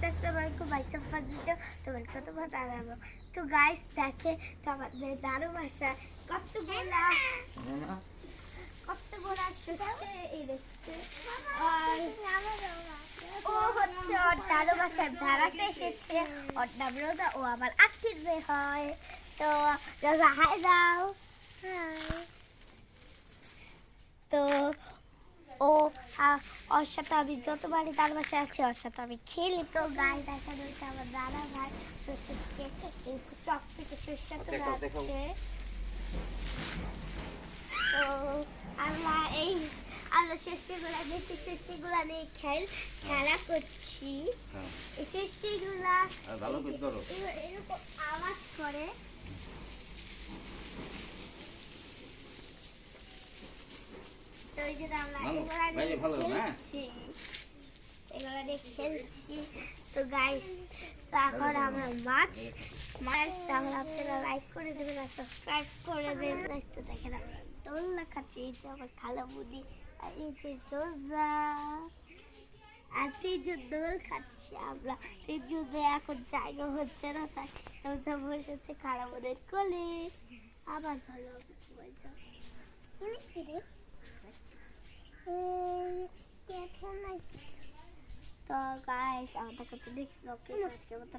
Guys আসসালামু আলাইকুম বাইচা ফাজিজা তো ওয়েলকাম টু মাই চ্যানেল। তো গাইস দেখে তো আমাদের দারু ভাষা কতগুলা শুষে এই দেখছে আর ও হচ্ছে ওর দারু ভাষায় বেড়াতে এসেছে। ওর নাম রোজা, ও আমার আত্মীয় মেয়ে হয়। তো রোজা হাই দাও। তো ও ওর সাথে আমি যতবারই তার বাসায় আছি ওর সাথে আমি খেলি। তো গায়ে দেখা রয়েছে আমার দাদা ভাই শস্যকে চক থেকে শস্য তুলে আসছে। তো আমরা শস্যগুলা দেখি, শস্যগুলা নিয়ে খেলা করছি। এই শস্যগুলা এরকম আওয়াজ করে। তো এই যে আমরা এগুলা নিয়ে খেলছি। তো গাইস এখন আমরা মাছ আপনারা লাইক করে দেবেন আর সাবস্ক্রাইব করে দেবেন। তো দেখেন আমরা দোলনা খাচ্ছি, এই যে আমার খালা বুদি আর এই যে রোজা আর তিনজন দোল খাচ্ছি আমরা। তিনজনে এখন জায়গা হচ্ছে না, তাই রোজা বসেছে খালা বুদের কোলে। আবার ভালো তো গাইস আমাদের কাছে দেখলো আজকে মতো